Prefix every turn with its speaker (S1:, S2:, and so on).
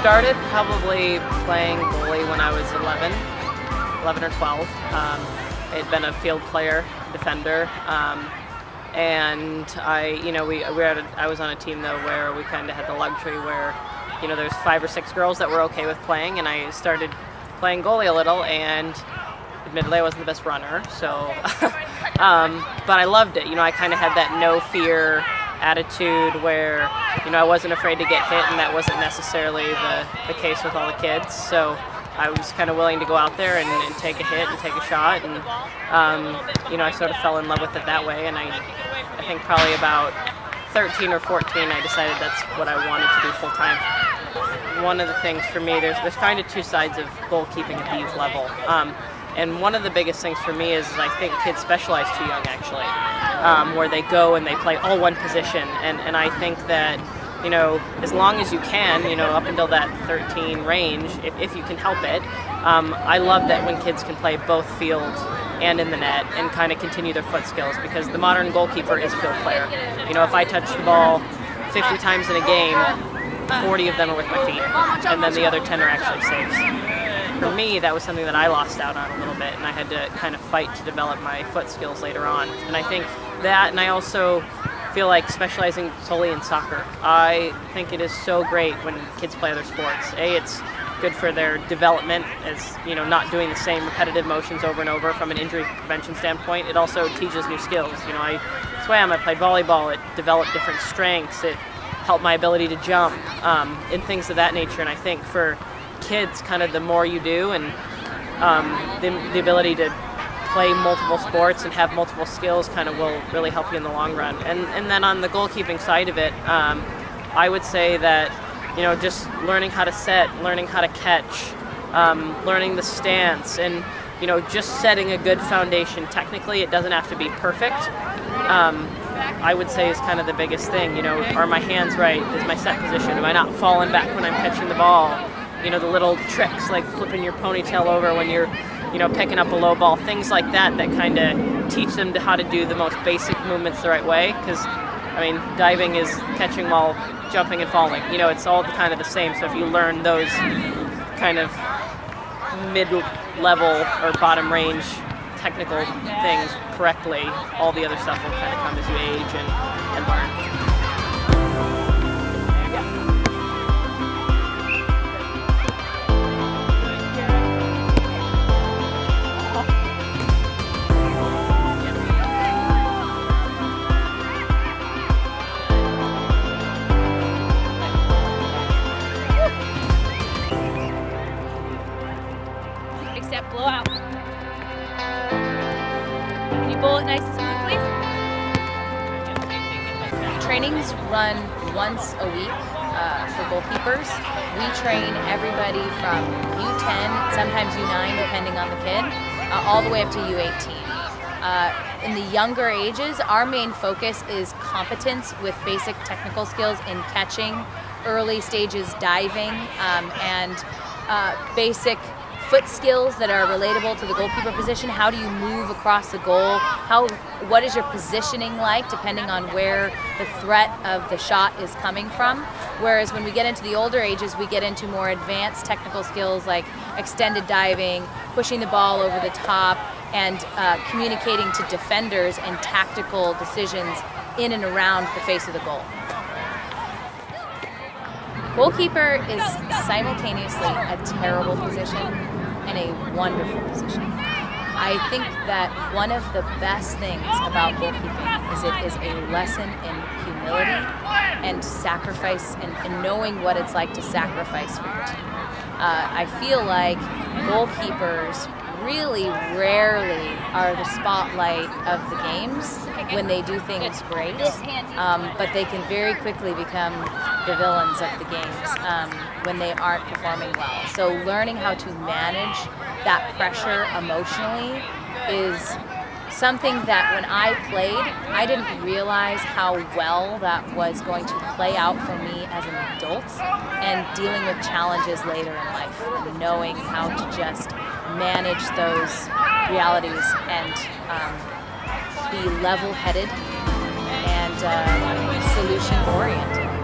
S1: started probably playing goalie when I was 11 or 12. I had been a field player, defender, and I was on a team though where we kind of had the luxury where, there's 5 or 6 girls that were okay with playing, and I started playing goalie a little, and admittedly I wasn't the best runner, so, but I loved it. I kind of had that no fear attitude where, I wasn't afraid to get hit, and that wasn't necessarily the case with all the kids, so I was kind of willing to go out there and take a hit and take a shot, and I sort of fell in love with it that way. And I think probably about 13 or 14 I decided that's what I wanted to do full time. One of the things for me, there's kind of 2 sides of goalkeeping at the youth level, and one of the biggest things for me is I think kids specialize too young actually, where they go and they play all one position, and I think that as long as you can, up until that 13 range, if you can help it. I love that when kids can play both field and in the net and kind of continue their foot skills, because the modern goalkeeper is a field player. If I touch the ball 50 times in a game, 40 of them are with my feet, and then the other 10 are actually saves. For me, that was something that I lost out on a little bit, and I had to kind of fight to develop my foot skills later on. And I think that, and I also feel like specializing solely in soccer. I think it is so great when kids play other sports. It's good for their development as, not doing the same repetitive motions over and over from an injury prevention standpoint. It also teaches new skills. I swam, I played volleyball, it developed different strengths, it helped my ability to jump, and things of that nature. And I think for kids, kind of the more you do, and the ability to play multiple sports and have multiple skills kind of will really help you in the long run. And then on the goalkeeping side of it, I would say that, just learning how to set, learning how to catch, learning the stance, and, just setting a good foundation. Technically, it doesn't have to be perfect. I would say is kind of the biggest thing. Are my hands right? Is my set position? Am I not falling back when I'm catching the ball? The little tricks like flipping your ponytail over when you're picking up a low ball, things like that kind of teach them how to do the most basic movements the right way, because, diving is catching while jumping and falling. It's all kind of the same, so if you learn those kind of mid-level or bottom range technical things correctly, all the other stuff will kind of come as you age and learn.
S2: Except blow out. Can you bowl it nice and smooth, please? Trainings run once a week for goalkeepers. We train everybody from U10, sometimes U9, depending on the kid, all the way up to U18. In the younger ages, our main focus is competence with basic technical skills in catching, early stages diving, and basic foot skills that are relatable to the goalkeeper position. How do you move across the goal? What is your positioning like, depending on where the threat of the shot is coming from? Whereas when we get into the older ages, we get into more advanced technical skills like extended diving, pushing the ball over the top, and communicating to defenders and tactical decisions in and around the face of the goal. Goalkeeper is simultaneously a terrible position and a wonderful position. I think that one of the best things about goalkeeping is it is a lesson in humility and sacrifice, and knowing what it's like to sacrifice for your team. I feel like goalkeepers really rarely are the spotlight of the games when they do things great, but they can very quickly become the villains of the games when they aren't performing well. So learning how to manage that pressure emotionally is something that when I played, I didn't realize how well that was going to play out for me as an adult, and dealing with challenges later in life, and knowing how to just manage those realities and be level-headed and solution-oriented.